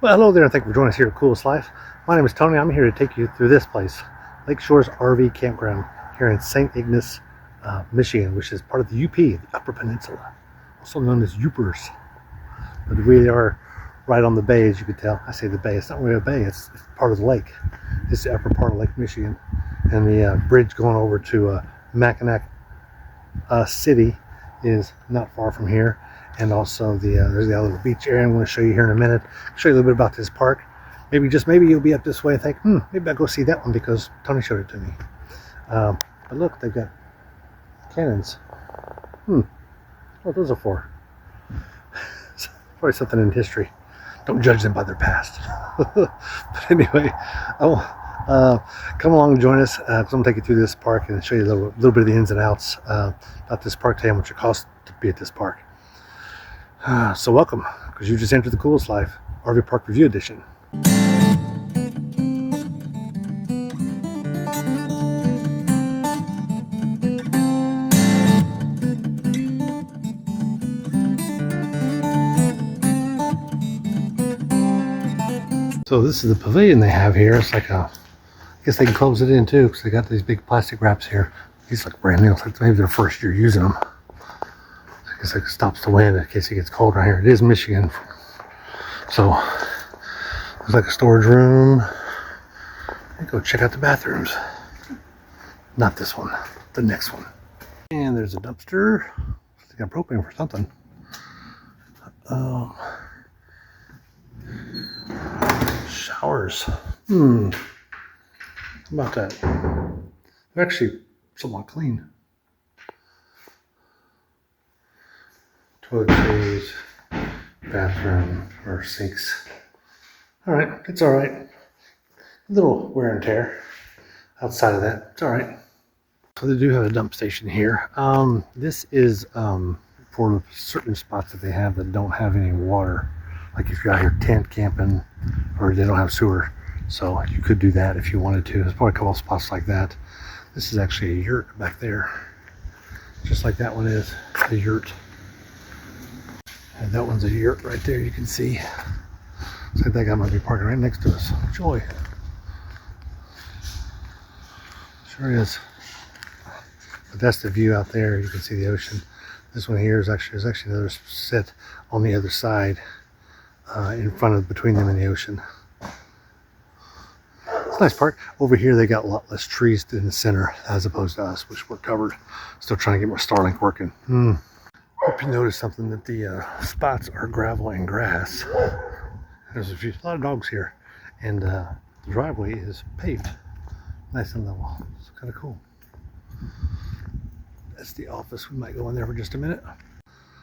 Well, hello there, and thank you for joining us here at Coolest Life. My name is Tony. I'm here to take you through this place, Lake Shores RV Campground here in St. Ignace, Michigan, which is part of the UP, the Upper Peninsula, also known as Upers. But we are right on the bay, as you can tell. I say the bay. It's not really a bay. It's part of the lake. It's the upper part of Lake Michigan, and the bridge going over to Mackinac City is not far from here. And also there's the other beach area I'm going to show you here in a minute. Show you a little bit about this park. Maybe you'll be up this way and think, maybe I'll go see that one because Tony showed it to me. But look, they've got cannons. What those are for? Probably something in history. Don't judge them by their past. But anyway, come along and join us. I'm going to take you through this park and show you a little bit of the ins and outs about this park today and what it costs to be at this park. So welcome, because you just entered the Coolest Life RV Park Review Edition. So this is the pavilion they have here. It's like I guess they can close it in too, because they got these big plastic wraps here. These look brand new. It's like maybe their first year using them. I guess it stops the wind in case it gets cold right here. It is Michigan. So, looks like a storage room. Go check out the bathrooms. Not this one, the next one. And there's a dumpster. They got propane for something. Showers. How about that? They're actually somewhat clean. Toiletries, bathroom, or sinks. Alright, it's alright. A little wear and tear outside of that. It's alright. So they do have a dump station here. This is for certain spots that they have that don't have any water. Like if you're out here tent camping or they don't have sewer. So you could do that if you wanted to. There's probably a couple of spots like that. This is actually a yurt back there. Just like that one is a yurt. And that one's a yurt right there, you can see. Looks like that guy might be parking right next to us. Joy. Sure is. But that's the view out there. You can see the ocean. This one here is there's actually another set on the other side, between them and the ocean. It's a nice park. Over here they got a lot less trees in the center as opposed to us, which we're covered. Still trying to get more Starlink working. Hope you noticed something, that the spots are gravel and grass. There's a lot of dogs here, and the driveway is paved, nice and level. It's kind of cool. That's the office. We might go in there for just a minute.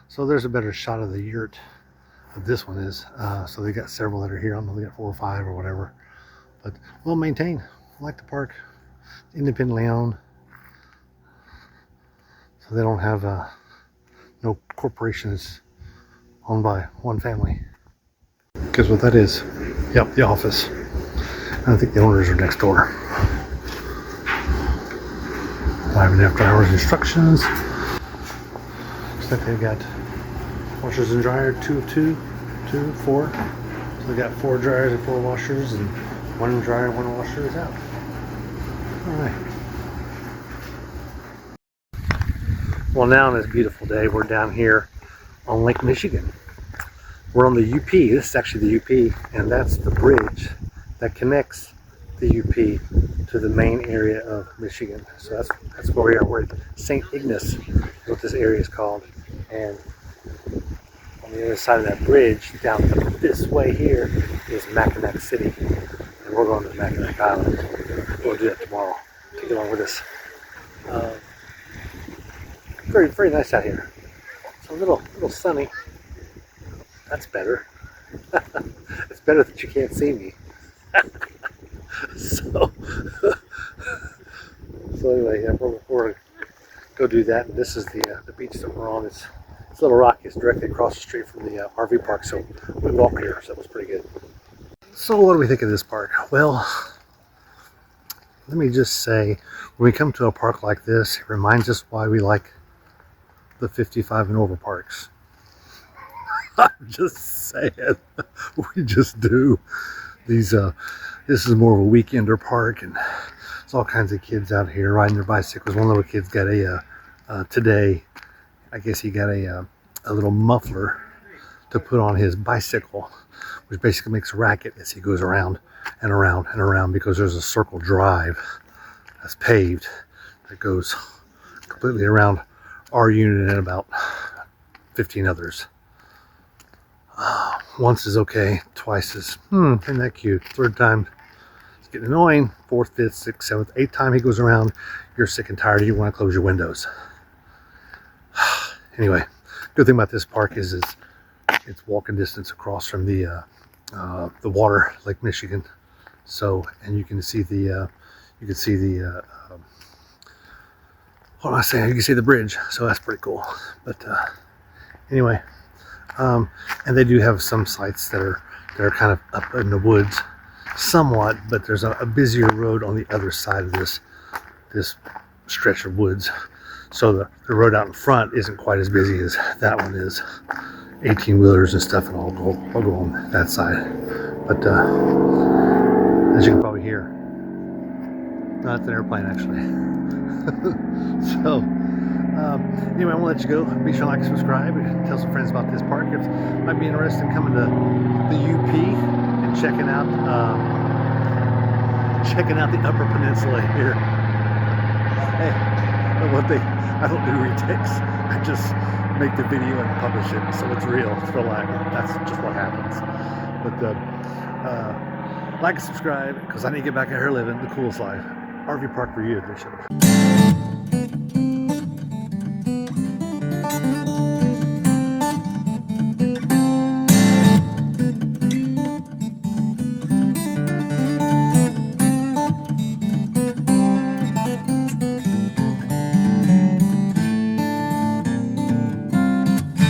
So there's a better shot of the yurt. This one is. So they got several that are here. I don't know, they got 4 or 5 or whatever, but well maintained. I like the park. Independently owned, so they don't have no corporations owned by one family. Because what that is, yep, the office. And I think the owners are next door. 5.5 hours instructions. Looks like they've got washers and dryer, 2 of 2, 2, 4. So they got 4 dryers and 4 washers, and 1 dryer, 1 washer is out. All right. Well, now on this beautiful day, we're down here on Lake Michigan. We're on the UP. This is actually the UP, and that's the bridge that connects the UP to the main area of Michigan. So that's where we are. We're at St. Ignace, is what this area is called. And on the other side of that bridge, down this way here, is Mackinac City. And we're going to Mackinac Island. We'll do that tomorrow. Take it along with us. Very, very nice out here. It's a little sunny. That's better. It's better that you can't see me. So anyway, yeah, we're going to go do that. And this is the beach that we're on. It's Little Rock. It's directly across the street from the RV park. So we walked here, so that was pretty good. So what do we think of this park? Well, let me just say, when we come to a park like this, it reminds us why we like the 55 and over parks. I'm just saying, we just do these. This is more of a weekender park, and there's all kinds of kids out here riding their bicycles. One little kid's got a today, I guess he got a little muffler to put on his bicycle, which basically makes a racket as he goes around and around and around, because there's a circle drive that's paved that goes completely around our unit and about 15 others. Once is okay, twice is, isn't that cute? Third time, it's getting annoying. Fourth, fifth, sixth, seventh, eighth time he goes around, you're sick and tired, you want to close your windows. Anyway, good thing about this park is it's walking distance across from the water, Lake Michigan. So, and you can see the, what am I saying? You can see the bridge, so that's pretty cool. But anyway, and they do have some sites that are kind of up in the woods, somewhat. But there's a busier road on the other side of this stretch of woods. So the road out in front isn't quite as busy as that one is. 18-wheelers and stuff, and I'll go on that side. But as you can probably hear, no, it's an airplane actually. So anyway, I'm gonna let you go. Be sure to like, subscribe, and tell some friends about this park. If you might be interested in coming to the UP and checking out the Upper Peninsula here. Hey, one thing, I don't do retakes. I just make the video and publish it, so it's real. It's real life. That's just what happens. But like and subscribe, because I need to get back out here living the coolest life. RV Park Review Edition.